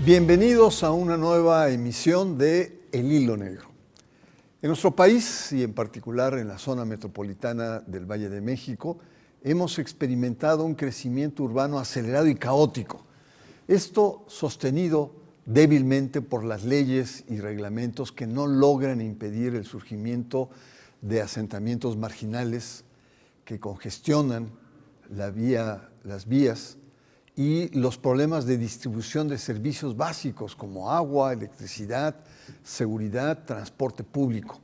Bienvenidos a una nueva emisión de El Hilo Negro. En nuestro país y en particular en la zona metropolitana del Valle de México, hemos experimentado un crecimiento urbano acelerado y caótico. Esto sostenido débilmente por las leyes y reglamentos que no logran impedir el surgimiento de asentamientos marginales que congestionan las vías y los problemas de distribución de servicios básicos como agua, electricidad, seguridad, transporte público.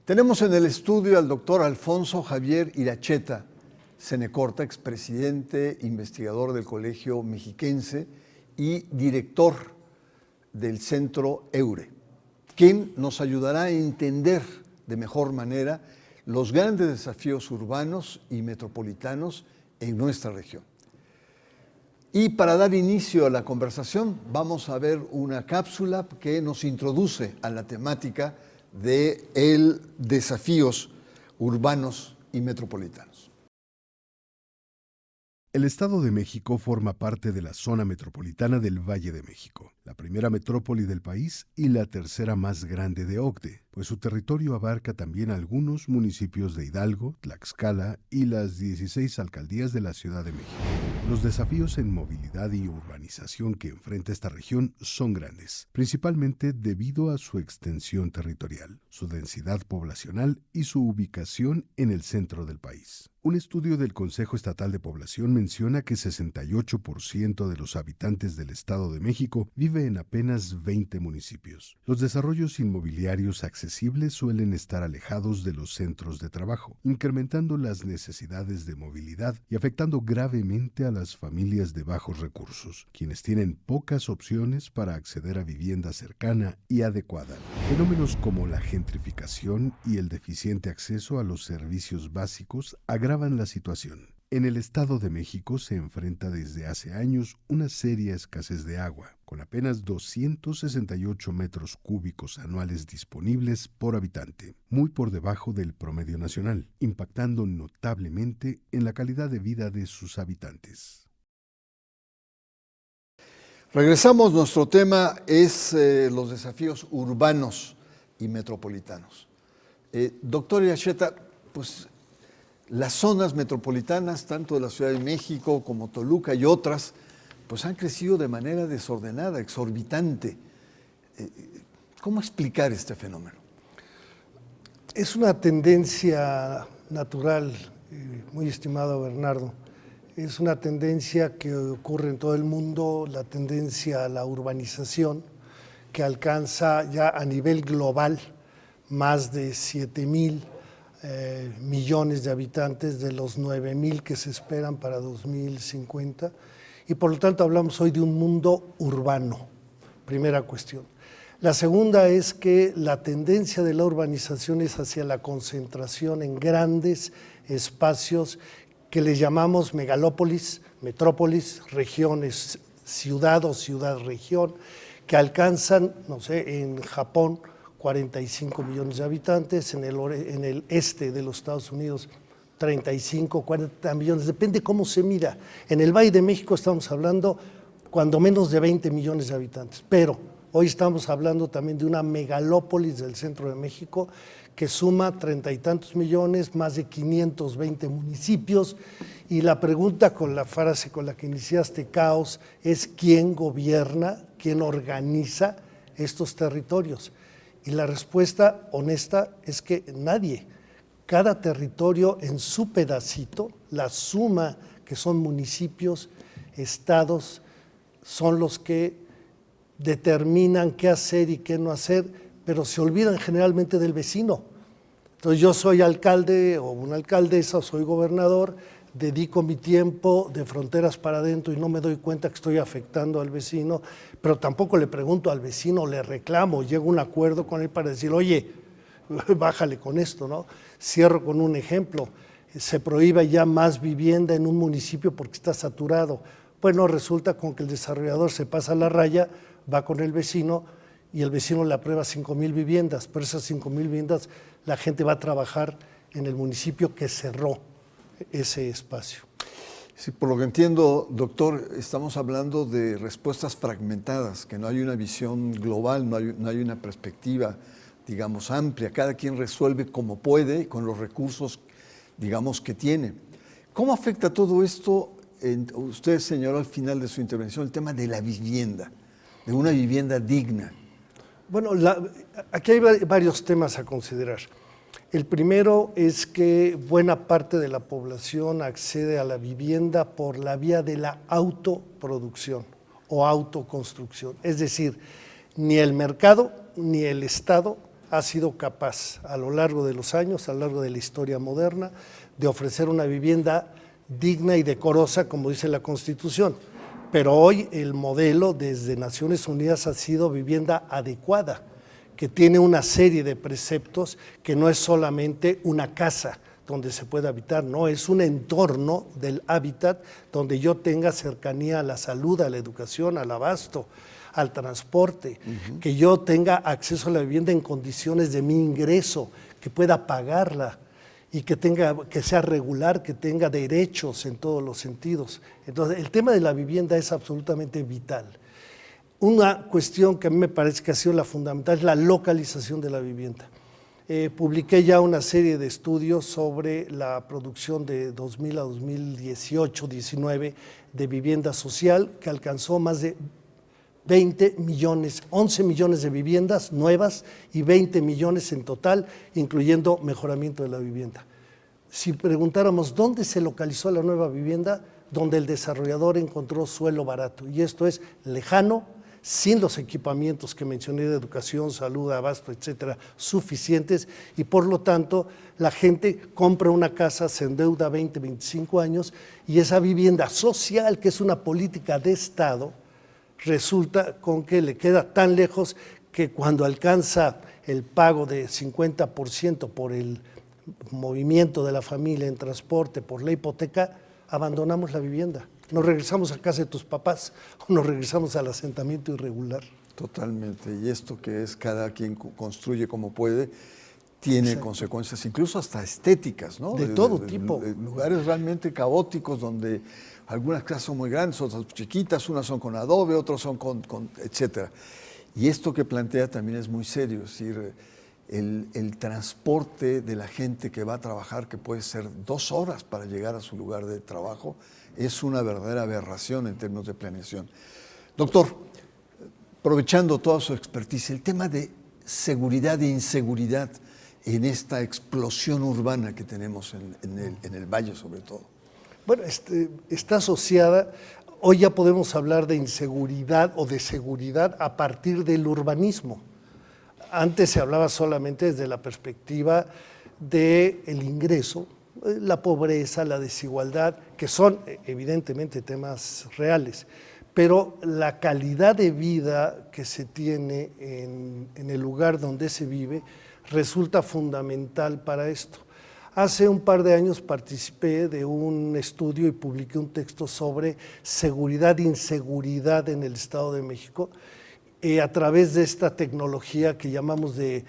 Tenemos en el estudio al doctor Alfonso Javier Iracheta Cenecorta, expresidente, investigador del Colegio Mexiquense y director del Centro EURE, quien nos ayudará a entender de mejor manera los grandes desafíos urbanos y metropolitanos en nuestra región. Y para dar inicio a la conversación, vamos a ver una cápsula que nos introduce a la temática de desafíos urbanos y metropolitanos. El Estado de México forma parte de la zona metropolitana del Valle de México, la primera metrópoli del país y la tercera más grande de OCDE, pues su territorio abarca también algunos municipios de Hidalgo, Tlaxcala y las 16 alcaldías de la Ciudad de México. Los desafíos en movilidad y urbanización que enfrenta esta región son grandes, principalmente debido a su extensión territorial, su densidad poblacional y su ubicación en el centro del país. Un estudio del Consejo Estatal de Población menciona que 68% de los habitantes del Estado de México vive en apenas 20 municipios. Los desarrollos inmobiliarios accesibles suelen estar alejados de los centros de trabajo, incrementando las necesidades de movilidad y afectando gravemente a las familias de bajos recursos, quienes tienen pocas opciones para acceder a vivienda cercana y adecuada. Fenómenos como la gentrificación y el deficiente acceso a los servicios básicos agravan la situación. En el Estado de México se enfrenta desde hace años una seria escasez de agua, con apenas 268 metros cúbicos anuales disponibles por habitante, muy por debajo del promedio nacional, impactando notablemente en la calidad de vida de sus habitantes. Regresamos, nuestro tema es los desafíos urbanos y metropolitanos. Doctor Iracheta, pues las zonas metropolitanas, tanto de la Ciudad de México como Toluca y otras, pues han crecido de manera desordenada, exorbitante. ¿Cómo explicar este fenómeno? Es una tendencia natural, muy estimado Bernardo. Es una tendencia que ocurre en todo el mundo, la tendencia a la urbanización, que alcanza ya a nivel global más de 7,000 millones de habitantes de los 9,000 que se esperan para 2050, y por lo tanto hablamos hoy de un mundo urbano, primera cuestión. La segunda es que la tendencia de la urbanización es hacia la concentración en grandes espacios que le llamamos megalópolis, metrópolis, regiones, ciudad o ciudad-región, que alcanzan, no sé, en Japón, 45 millones de habitantes, en el este de los Estados Unidos 35, 40 millones, depende cómo se mira. En el Valle de México estamos hablando cuando menos de 20 millones de habitantes, pero hoy estamos hablando también de una megalópolis del centro de México que suma 30 y tantos millones, más de 520 municipios, y la pregunta con la frase con la que iniciaste, caos, es ¿quién gobierna, quién organiza estos territorios? Y la respuesta honesta es que nadie. Cada territorio en su pedacito, la suma que son municipios, estados, son los que determinan qué hacer y qué no hacer, pero se olvidan generalmente del vecino. Entonces yo soy alcalde o una alcaldesa, soy gobernador, dedico mi tiempo de fronteras para adentro y no me doy cuenta que estoy afectando al vecino, pero tampoco le pregunto al vecino, le reclamo, llego a un acuerdo con él para decir, oye, bájale con esto, ¿no? Cierro con un ejemplo, se prohíbe ya más vivienda en un municipio porque está saturado. Bueno, resulta con que el desarrollador se pasa la raya, va con el vecino y el vecino le aprueba 5,000 viviendas, pero esas 5,000 viviendas la gente va a trabajar en el municipio que cerró ese espacio. Sí, por lo que entiendo, doctor, estamos hablando de respuestas fragmentadas, que no hay una visión global, no hay una perspectiva, digamos, amplia. Cada quien resuelve como puede con los recursos, digamos, que tiene. ¿Cómo afecta todo esto? Usted señaló al final de su intervención el tema de la vivienda, de una vivienda digna. Bueno, aquí hay varios temas a considerar. El primero es que buena parte de la población accede a la vivienda por la vía de la autoproducción o autoconstrucción. Es decir, ni el mercado ni el Estado ha sido capaz a lo largo de los años, a lo largo de la historia moderna, de ofrecer una vivienda digna y decorosa, como dice la Constitución. Pero hoy el modelo desde Naciones Unidas ha sido vivienda adecuada, que tiene una serie de preceptos, que no es solamente una casa donde se puede habitar, no, es un entorno del hábitat donde yo tenga cercanía a la salud, a la educación, al abasto, al transporte, que yo tenga acceso a la vivienda en condiciones de mi ingreso, que pueda pagarla y que sea regular, que tenga derechos en todos los sentidos. Entonces, el tema de la vivienda es absolutamente vital. Una cuestión que a mí me parece que ha sido la fundamental es la localización de la vivienda. Publiqué ya una serie de estudios sobre la producción de 2000 a 2018-19 de vivienda social, que alcanzó más de 20 millones, 11 millones de viviendas nuevas y 20 millones en total, incluyendo mejoramiento de la vivienda. Si preguntáramos dónde se localizó la nueva vivienda, donde el desarrollador encontró suelo barato, y esto es lejano, sin los equipamientos que mencioné de educación, salud, abasto, etcétera, suficientes, y por lo tanto la gente compra una casa, se endeuda 20, 25 años, y esa vivienda social, que es una política de Estado, resulta con que le queda tan lejos que cuando alcanza el pago de 50% por el movimiento de la familia en transporte, por la hipoteca, abandonamos la vivienda. Nos regresamos a casa de tus papás o nos regresamos al asentamiento irregular. Totalmente, y esto que es cada quien construye como puede, tiene Exacto. consecuencias incluso hasta estéticas, ¿no? De todo tipo. Lugares realmente caóticos donde algunas casas son muy grandes, otras chiquitas, unas son con adobe, otras son con etcétera. Y esto que plantea también es muy serio, es decir, el transporte de la gente que va a trabajar, que puede ser 2 horas para llegar a su lugar de trabajo, es una verdadera aberración en términos de planeación. Doctor, aprovechando toda su expertise, el tema de seguridad e inseguridad en esta explosión urbana que tenemos en el valle sobre todo. Bueno, está asociada, hoy ya podemos hablar de inseguridad o de seguridad a partir del urbanismo. Antes se hablaba solamente desde la perspectiva del ingreso, la pobreza, la desigualdad, que son evidentemente temas reales, pero la calidad de vida que se tiene en el lugar donde se vive resulta fundamental para esto. Hace un par de años participé de un estudio y publiqué un texto sobre seguridad e inseguridad en el Estado de México, a través de esta tecnología que llamamos de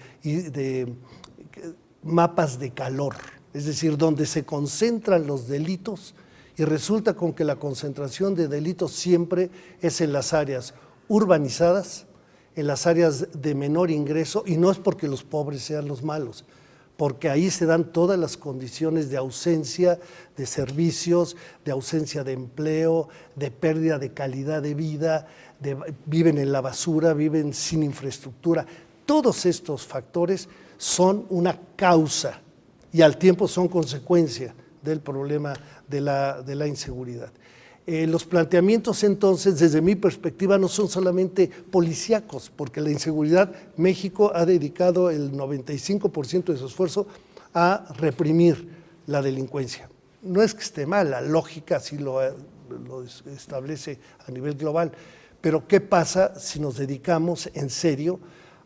mapas de calor, es decir, donde se concentran los delitos, y resulta con que la concentración de delitos siempre es en las áreas urbanizadas, en las áreas de menor ingreso, y no es porque los pobres sean los malos, porque ahí se dan todas las condiciones de ausencia de servicios, de ausencia de empleo, de pérdida de calidad de vida, viven en la basura, viven sin infraestructura. Todos estos factores son una causa y al tiempo son consecuencia del problema de la inseguridad. Los planteamientos entonces, desde mi perspectiva, no son solamente policíacos, porque la inseguridad, México ha dedicado el 95% de su esfuerzo a reprimir la delincuencia. No es que esté mal, la lógica así lo establece a nivel global, pero ¿qué pasa si nos dedicamos en serio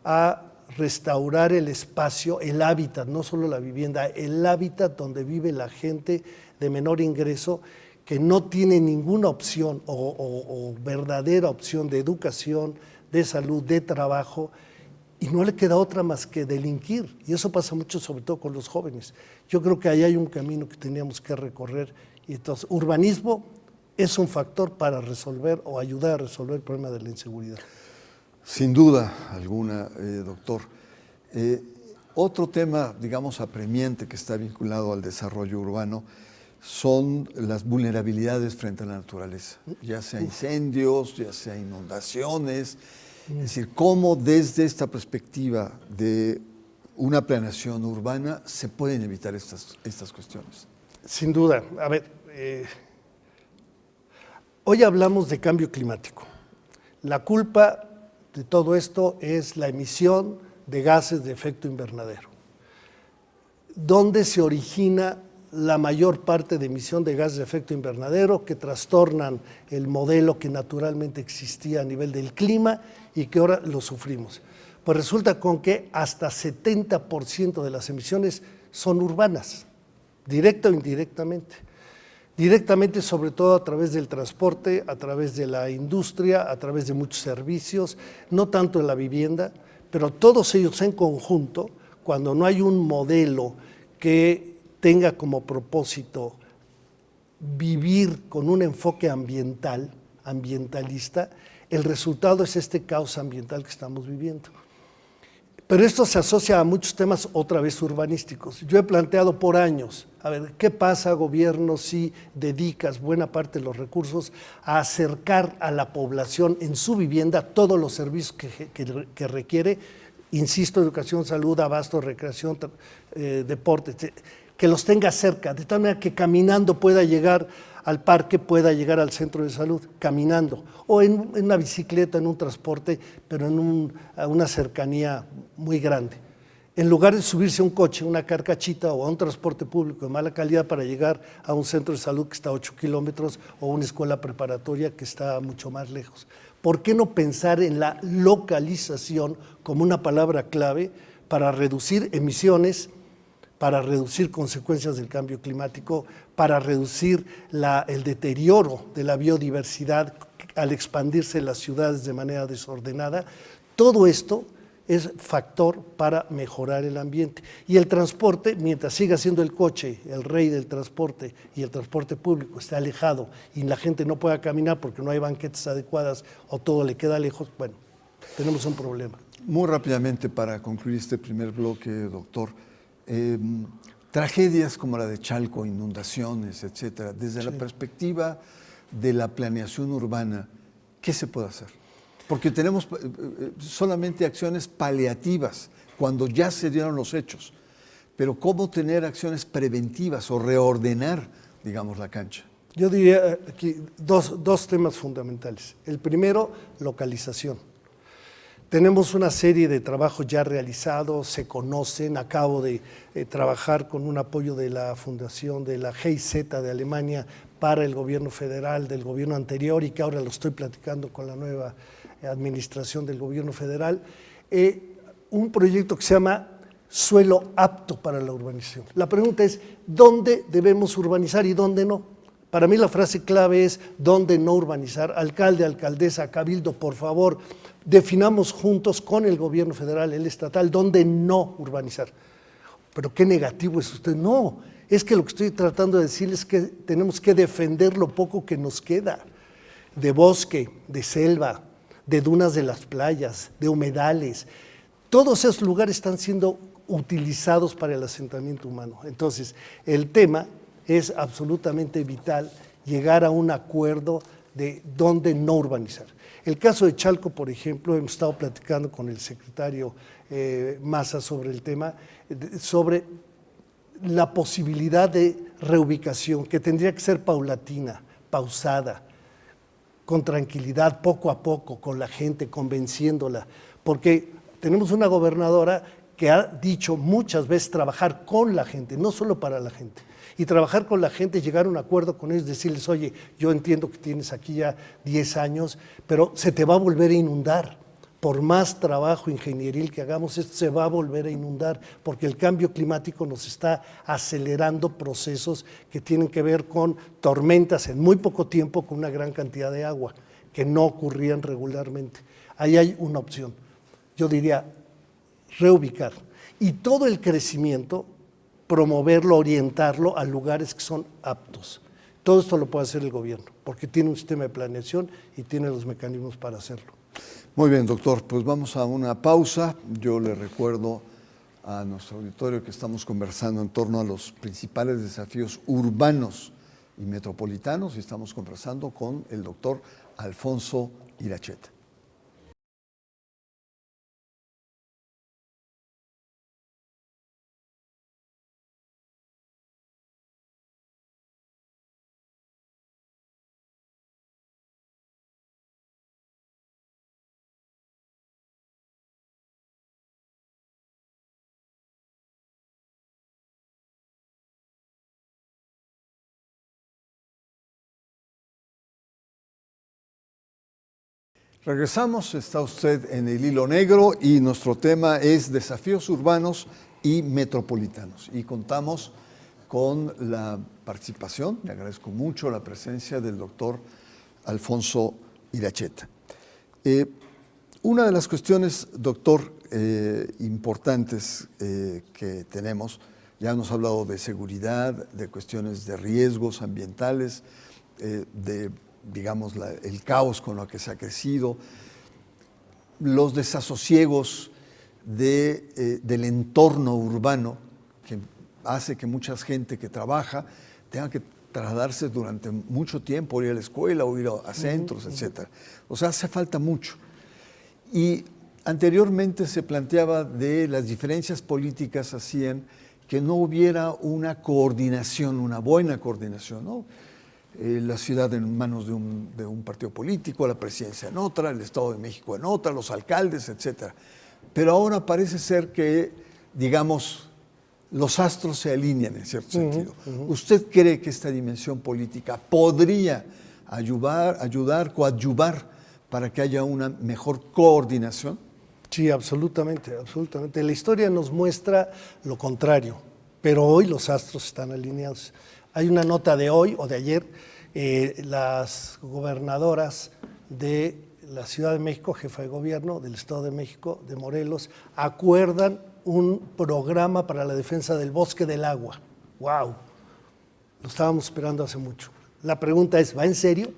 a restaurar el espacio, el hábitat, no solo la vivienda, el hábitat donde vive la gente de menor ingreso, que no tiene ninguna opción o verdadera opción de educación, de salud, de trabajo, y no le queda otra más que delinquir? Y eso pasa mucho, sobre todo con los jóvenes. Yo creo que ahí hay un camino que teníamos que recorrer. Y entonces, urbanismo es un factor para resolver o ayudar a resolver el problema de la inseguridad. Sin duda alguna, doctor. Otro tema, digamos, apremiante que está vinculado al desarrollo urbano son las vulnerabilidades frente a la naturaleza, ya sea incendios, ya sea inundaciones. Es decir, cómo desde esta perspectiva de una planeación urbana se pueden evitar estas cuestiones. Sin duda. A ver, hoy hablamos de cambio climático. La culpa de todo esto es la emisión de gases de efecto invernadero. ¿Dónde se origina la mayor parte de emisión de gases de efecto invernadero que trastornan el modelo que naturalmente existía a nivel del clima y que ahora lo sufrimos? Pues resulta con que hasta 70% de las emisiones son urbanas, directa o indirectamente. Directamente, sobre todo a través del transporte, a través de la industria, a través de muchos servicios, no tanto en la vivienda, pero todos ellos en conjunto, cuando no hay un modelo que tenga como propósito vivir con un enfoque ambientalista, el resultado es este caos ambiental que estamos viviendo. Pero esto se asocia a muchos temas otra vez urbanísticos. Yo he planteado por años, a ver, ¿qué pasa, gobierno, si dedicas buena parte de los recursos a acercar a la población en su vivienda todos los servicios que requiere? Insisto, educación, salud, abasto, recreación, deporte, que los tenga cerca, de tal manera que caminando pueda llegar al parque, pueda llegar al centro de salud, caminando, o en una bicicleta, en un transporte, pero en una cercanía muy grande. En lugar de subirse a un coche, una carcachita o a un transporte público de mala calidad para llegar a un centro de salud que está a 8 kilómetros o una escuela preparatoria que está mucho más lejos. ¿Por qué no pensar en la localización como una palabra clave para reducir emisiones, para reducir consecuencias del cambio climático, para reducir el deterioro de la biodiversidad al expandirse las ciudades de manera desordenada? Todo esto es factor para mejorar el ambiente. Y el transporte, mientras siga siendo el coche el rey del transporte y el transporte público esté alejado y la gente no pueda caminar porque no hay banquetas adecuadas o todo le queda lejos, bueno, tenemos un problema. Muy rápidamente, para concluir este primer bloque, doctor, tragedias como la de Chalco, inundaciones, etcétera, desde la perspectiva de la planeación urbana, ¿qué se puede hacer? Porque tenemos solamente acciones paliativas cuando ya se dieron los hechos, pero ¿cómo tener acciones preventivas o reordenar, digamos, la cancha? Yo diría aquí dos temas fundamentales. El primero, localización. Tenemos una serie de trabajos ya realizados, se conocen. Acabo de trabajar con un apoyo de la fundación de la GIZ de Alemania para el gobierno federal del gobierno anterior y que ahora lo estoy platicando con la nueva administración del gobierno federal. Un proyecto que se llama Suelo Apto para la Urbanización. La pregunta es, ¿dónde debemos urbanizar y dónde no? Para mí la frase clave es ¿dónde no urbanizar? Alcalde, alcaldesa, cabildo, por favor, definamos juntos con el gobierno federal, el estatal, dónde no urbanizar. Pero qué negativo es usted. No, es que lo que estoy tratando de decir es que tenemos que defender lo poco que nos queda de bosque, de selva, de dunas de las playas, de humedales. Todos esos lugares están siendo utilizados para el asentamiento humano. Entonces, el tema es absolutamente vital llegar a un acuerdo de dónde no urbanizar. El caso de Chalco, por ejemplo, hemos estado platicando con el secretario Maza sobre el tema, sobre la posibilidad de reubicación, que tendría que ser paulatina, pausada, con tranquilidad, poco a poco, con la gente, convenciéndola, porque tenemos una gobernadora que ha dicho muchas veces trabajar con la gente, no solo para la gente. Y trabajar con la gente, llegar a un acuerdo con ellos, decirles, oye, yo entiendo que tienes aquí ya 10 años, pero se te va a volver a inundar. Por más trabajo ingenieril que hagamos, esto se va a volver a inundar, porque el cambio climático nos está acelerando procesos que tienen que ver con tormentas en muy poco tiempo, con una gran cantidad de agua, que no ocurrían regularmente. Ahí hay una opción. Yo diría, reubicar. Y todo el crecimiento, promoverlo, orientarlo a lugares que son aptos. Todo esto lo puede hacer el gobierno, porque tiene un sistema de planeación y tiene los mecanismos para hacerlo. Muy bien, doctor, pues vamos a una pausa. Yo le recuerdo a nuestro auditorio que estamos conversando en torno a los principales desafíos urbanos y metropolitanos y estamos conversando con el doctor Alfonso Iracheta. Regresamos, está usted en el hilo negro y nuestro tema es desafíos urbanos y metropolitanos. Y contamos con la participación, le agradezco mucho la presencia del doctor Alfonso Iracheta. Una de las cuestiones, doctor, importantes que tenemos, ya nos ha hablado de seguridad, de cuestiones de riesgos ambientales, digamos, el caos con lo que se ha crecido, los desasosiegos del entorno urbano que hace que mucha gente que trabaja tenga que trasladarse durante mucho tiempo, ir a la escuela o ir a centros, etc. O sea, hace falta mucho. Y anteriormente se planteaba de las diferencias políticas hacían que no hubiera una coordinación, una buena coordinación, ¿no? La ciudad en manos de un partido político, la presidencia en otra, el Estado de México en otra, los alcaldes, etc. Pero ahora parece ser que, digamos, los astros se alinean en cierto sentido. ¿Usted cree que esta dimensión política podría ayudar, coadyuvar para que haya una mejor coordinación? Sí, absolutamente, absolutamente. La historia nos muestra lo contrario, pero hoy los astros están alineados. Hay una nota de hoy o de ayer, las gobernadoras de la Ciudad de México, jefa de gobierno del Estado de México, de Morelos, acuerdan un programa para la defensa del bosque del agua. ¡Wow! Lo estábamos esperando hace mucho. La pregunta es, ¿va en serio?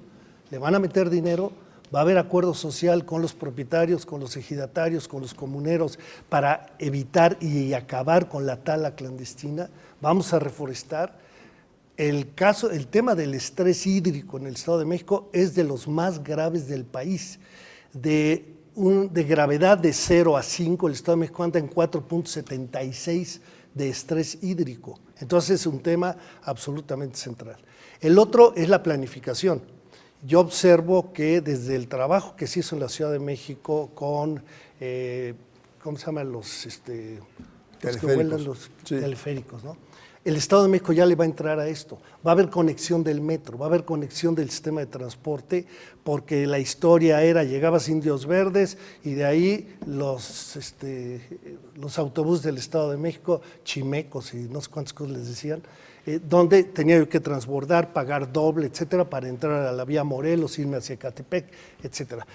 ¿Le van a meter dinero? ¿Va a haber acuerdo social con los propietarios, con los ejidatarios, con los comuneros para evitar y acabar con la tala clandestina? ¿Vamos a reforestar? El tema del estrés hídrico en el Estado de México es de los más graves del país. De gravedad de 0 a 5, el Estado de México anda en 4.76 de estrés hídrico. Entonces es un tema absolutamente central. El otro es la planificación. Yo observo que desde el trabajo que se hizo en la Ciudad de México con, ¿cómo se llaman los teleféricos, ¿no? El Estado de México ya le va a entrar a esto. Va a haber conexión del metro, va a haber conexión del sistema de transporte, porque la historia era, llegabas a Indios Verdes y de ahí los autobuses del Estado de México, chimecos y no sé cuántas cosas les decían, donde tenía yo que transbordar, pagar doble, etcétera, para entrar a la vía Morelos, irme hacia Ecatepec, etcétera.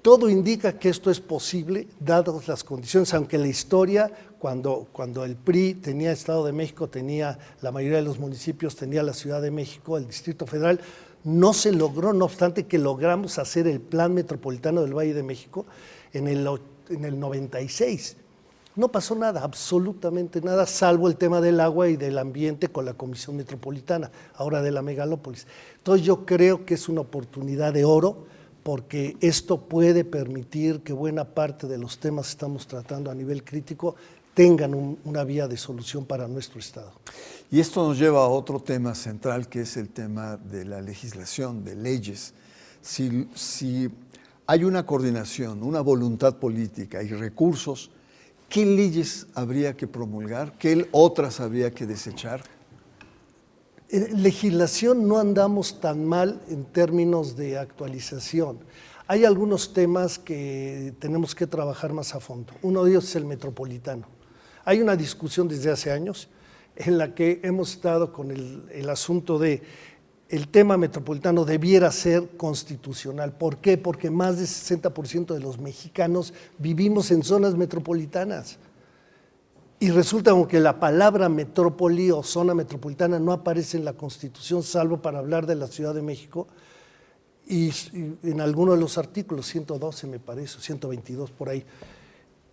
Todo indica que esto es posible, dadas las condiciones, aunque la historia, cuando el PRI tenía Estado de México, tenía la mayoría de los municipios, tenía la Ciudad de México, el Distrito Federal, no se logró, no obstante que logramos hacer el Plan Metropolitano del Valle de México en el 96. No pasó nada, absolutamente nada, salvo el tema del agua y del ambiente con la Comisión Metropolitana, ahora de la megalópolis. Entonces yo creo que es una oportunidad de oro, porque esto puede permitir que buena parte de los temas que estamos tratando a nivel crítico tengan una vía de solución para nuestro Estado. Y esto nos lleva a otro tema central, que es el tema de la legislación, de leyes. Si hay una coordinación, una voluntad política y recursos, ¿qué leyes habría que promulgar? ¿Qué otras habría que desechar? En legislación no andamos tan mal en términos de actualización. Hay algunos temas que tenemos que trabajar más a fondo. Uno de ellos es el metropolitano. Hay una discusión desde hace años en la que hemos estado con el asunto de el tema metropolitano debiera ser constitucional. ¿Por qué? Porque más del 60% de los mexicanos vivimos en zonas metropolitanas. Y resulta que la palabra metrópoli o zona metropolitana no aparece en la Constitución, salvo para hablar de la Ciudad de México, y en alguno de los artículos, 112 me parece, 122 por ahí.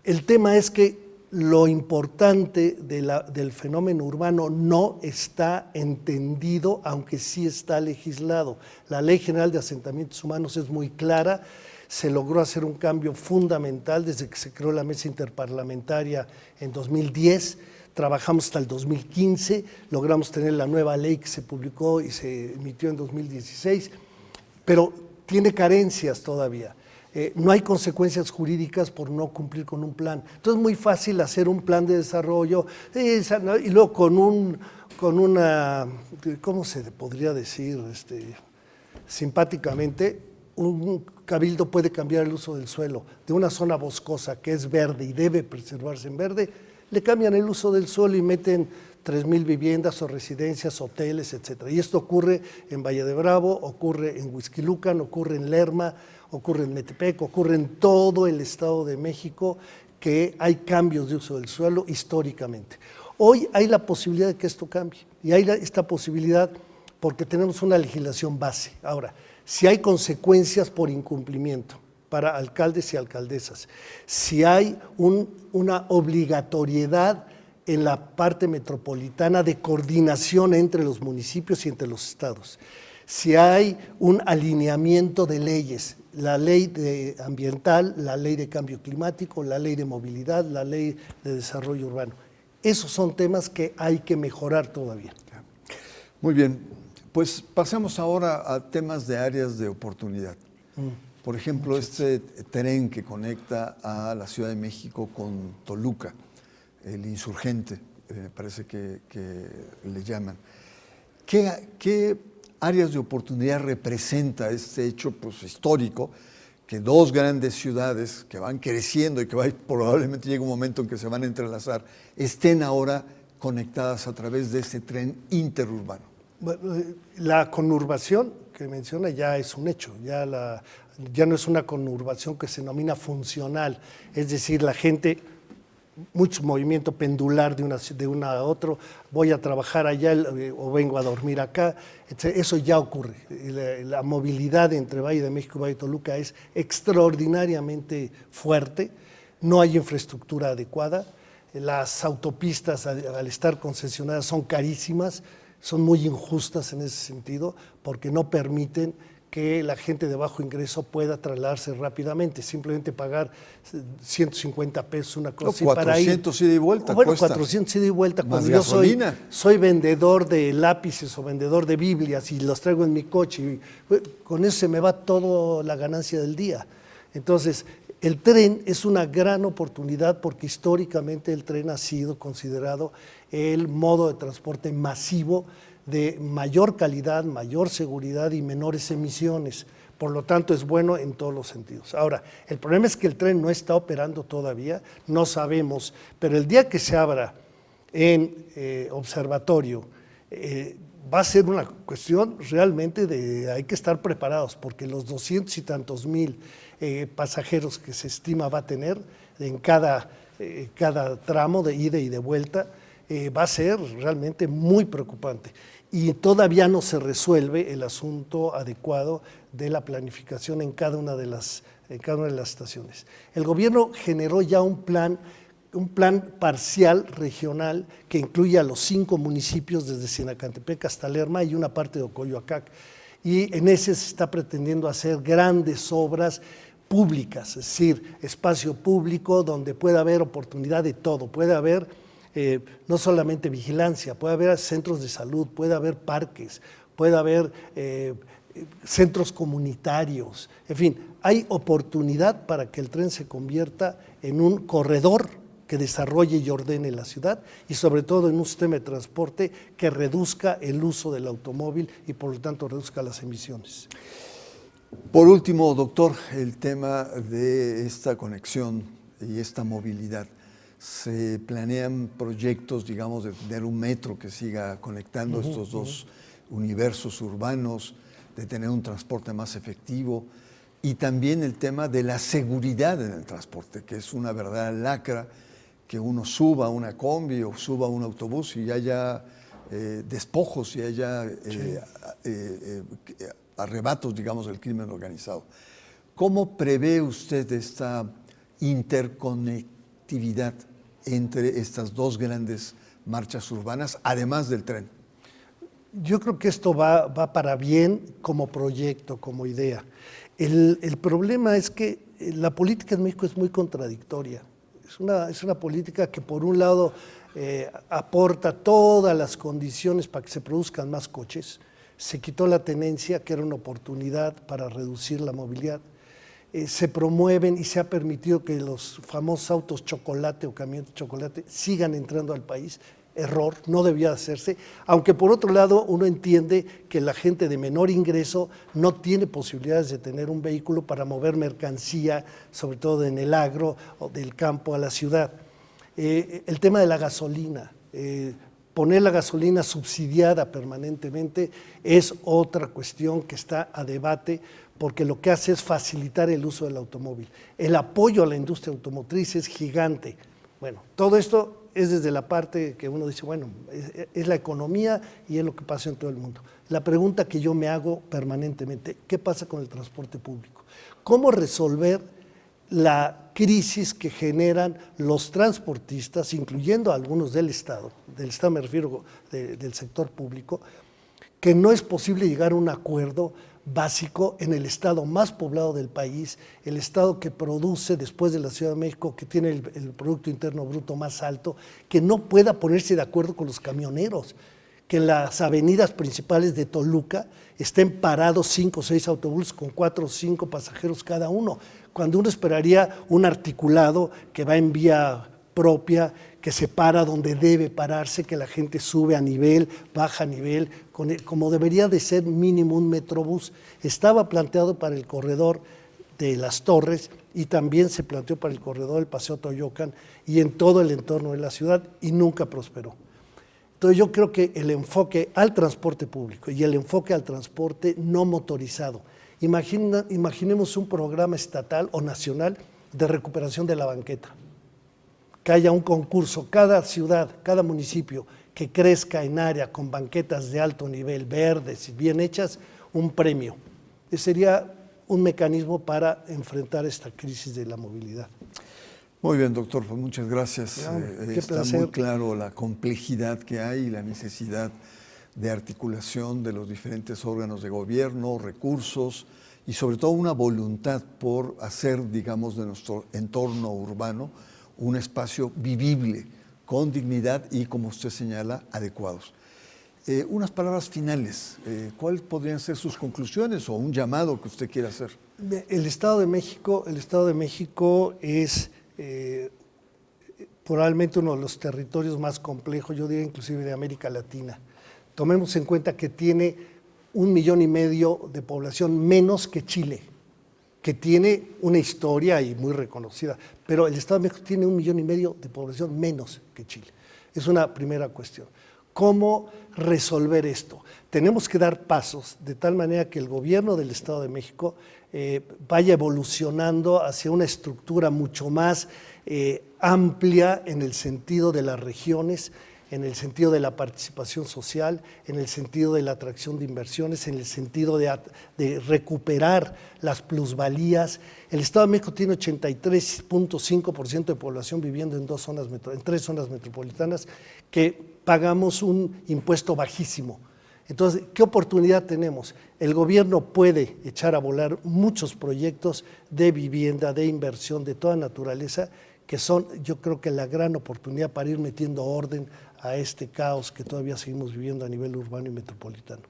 El tema es que lo importante del fenómeno urbano no está entendido, aunque sí está legislado. La Ley General de Asentamientos Humanos es muy clara, se logró hacer un cambio fundamental desde que se creó la Mesa Interparlamentaria en 2010, trabajamos hasta el 2015, logramos tener la nueva ley que se publicó y se emitió en 2016, pero tiene carencias todavía. No hay consecuencias jurídicas por no cumplir con un plan. Entonces es muy fácil hacer un plan de desarrollo y luego con una, ¿cómo se podría decir simpáticamente? Un cabildo puede cambiar el uso del suelo de una zona boscosa que es verde y debe preservarse en verde, le cambian el uso del suelo y meten 3,000 viviendas o residencias, hoteles, etc. Y esto ocurre en Valle de Bravo, ocurre en Huixquilucan, ocurre en Lerma, ocurre en Metepec, ocurre en todo el Estado de México, que hay cambios de uso del suelo históricamente. Hoy hay la posibilidad de que esto cambie, y hay esta posibilidad porque tenemos una legislación base. Ahora, si hay consecuencias por incumplimiento para alcaldes y alcaldesas, si hay una obligatoriedad en la parte metropolitana de coordinación entre los municipios y entre los estados, si hay un alineamiento de leyes, la ley ambiental, la ley de cambio climático, la ley de movilidad, la ley de desarrollo urbano. Esos son temas que hay que mejorar todavía. Muy bien, pues pasemos ahora a temas de áreas de oportunidad. Por ejemplo, este tren que conecta a la Ciudad de México con Toluca, el Insurgente, parece que le llaman. ¿Qué áreas de oportunidad representa este hecho histórico, que dos grandes ciudades que van creciendo y que probablemente llegue un momento en que se van a entrelazar, estén ahora conectadas a través de este tren interurbano? Bueno, la conurbación que menciona ya es un hecho, ya no es una conurbación que se denomina funcional, es decir, la gente, mucho movimiento pendular de una a otro, voy a trabajar allá o vengo a dormir acá, eso ya ocurre. La movilidad entre Valle de México y Valle de Toluca es extraordinariamente fuerte, no hay infraestructura adecuada, las autopistas al estar concesionadas son carísimas, son muy injustas en ese sentido porque no permiten que la gente de bajo ingreso pueda trasladarse rápidamente, simplemente pagar 150 pesos, una cosa así para ir. 400 ida y vuelta. Bueno, cuesta. 400 ida y vuelta. Más Cuando gasolina. yo soy vendedor de lápices o vendedor de Biblias y los traigo en mi coche, con eso se me va toda la ganancia del día. Entonces, el tren es una gran oportunidad porque históricamente el tren ha sido considerado el modo de transporte masivo de mayor calidad, mayor seguridad y menores emisiones. Por lo tanto, es bueno en todos los sentidos. Ahora, el problema es que el tren no está operando todavía, no sabemos, pero el día que se abra en observatorio, va a ser una cuestión realmente hay que estar preparados, porque los 200 y tantos mil pasajeros que se estima va a tener en cada tramo de ida y de vuelta, va a ser realmente muy preocupante. Y todavía no se resuelve el asunto adecuado de la planificación en cada una de las estaciones. El gobierno generó ya un plan parcial regional que incluye a los 5 municipios desde Sinacantepec hasta Lerma y una parte de Ocoyoacac. Y en ese se está pretendiendo hacer grandes obras públicas, es decir, espacio público donde pueda haber oportunidad de todo, puede haber no solamente vigilancia, puede haber centros de salud, puede haber parques, puede haber centros comunitarios, en fin, hay oportunidad para que el tren se convierta en un corredor que desarrolle y ordene la ciudad y sobre todo en un sistema de transporte que reduzca el uso del automóvil y por lo tanto reduzca las emisiones. Por último, doctor, el tema de esta conexión y esta movilidad. ¿Se planean proyectos, digamos, de tener un metro que siga conectando estos dos universos urbanos, de tener un transporte más efectivo? Y también el tema de la seguridad en el transporte, que es una verdadera lacra que uno suba a una combi o suba a un autobús y haya despojos y haya arrebatos, digamos, del crimen organizado. ¿Cómo prevé usted esta interconectividad entre estas dos grandes marchas urbanas, además del tren? Yo creo que esto va para bien como proyecto, como idea. El problema es que la política en México es muy contradictoria. Es una política que por un lado aporta todas las condiciones para que se produzcan más coches. Se quitó la tenencia, que era una oportunidad para reducir la movilidad. Se promueven y se ha permitido que los famosos autos chocolate o camiones chocolate sigan entrando al país. Error, no debía hacerse, aunque por otro lado uno entiende que la gente de menor ingreso no tiene posibilidades de tener un vehículo para mover mercancía, sobre todo en el agro o del campo a la ciudad. El tema de la gasolina, poner la gasolina subsidiada permanentemente es otra cuestión que está a debate, porque lo que hace es facilitar el uso del automóvil. El apoyo a la industria automotriz es gigante. Bueno, todo esto es desde la parte que uno dice, bueno, es la economía y es lo que pasa en todo el mundo. La pregunta que yo me hago permanentemente, ¿qué pasa con el transporte público? ¿Cómo resolver la crisis que generan los transportistas, incluyendo algunos del Estado me refiero del sector público, que no es posible llegar a un acuerdo básico en el estado más poblado del país, el estado que produce después de la Ciudad de México, que tiene el Producto Interno Bruto más alto, que no pueda ponerse de acuerdo con los camioneros, que en las avenidas principales de Toluca estén parados 5 o 6 autobuses con 4 o 5 pasajeros cada uno, cuando uno esperaría un articulado que va en vía propia, que se para donde debe pararse, que la gente sube a nivel, baja a nivel, como debería de ser mínimo un metrobús. Estaba planteado para el corredor de Las Torres y también se planteó para el corredor del Paseo Toyocan y en todo el entorno de la ciudad y nunca prosperó. Entonces yo creo que el enfoque al transporte público y el enfoque al transporte no motorizado, imaginemos un programa estatal o nacional de recuperación de la banqueta, que haya un concurso, cada ciudad, cada municipio que crezca en área con banquetas de alto nivel, verdes y bien hechas, un premio. Ese sería un mecanismo para enfrentar esta crisis de la movilidad. Muy bien, doctor, pues muchas gracias. Está placer. muy claro la complejidad que hay y la necesidad de articulación de los diferentes órganos de gobierno, recursos y sobre todo una voluntad por hacer, digamos, de nuestro entorno urbano un espacio vivible, con dignidad y, como usted señala, adecuados. Unas palabras finales, ¿cuáles podrían ser sus conclusiones o un llamado que usted quiera hacer? El Estado de México es probablemente uno de los territorios más complejos, yo diría inclusive de América Latina. Tomemos en cuenta que tiene 1,5 millones de población menos que Chile, que tiene una historia y muy reconocida, pero el Estado de México tiene 1,5 millones de población menos que Chile. Es una primera cuestión. ¿Cómo resolver esto? Tenemos que dar pasos de tal manera que el gobierno del Estado de México vaya evolucionando hacia una estructura mucho más amplia en el sentido de las regiones, en el sentido de la participación social, en el sentido de la atracción de inversiones, en el sentido de recuperar las plusvalías. El Estado de México tiene 83.5% de población viviendo en 3 zonas metropolitanas que pagamos un impuesto bajísimo. Entonces, ¿qué oportunidad tenemos? El gobierno puede echar a volar muchos proyectos de vivienda, de inversión, de toda naturaleza, que son, yo creo que la gran oportunidad para ir metiendo orden a este caos que todavía seguimos viviendo a nivel urbano y metropolitano.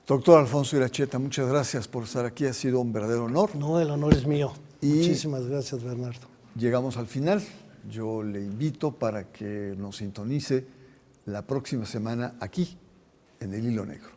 Doctor Alfonso Iracheta, muchas gracias por estar aquí, ha sido un verdadero honor. No, el honor es mío. Y muchísimas gracias, Bernardo. Llegamos al final, yo le invito para que nos sintonice la próxima semana aquí, en El Hilo Negro.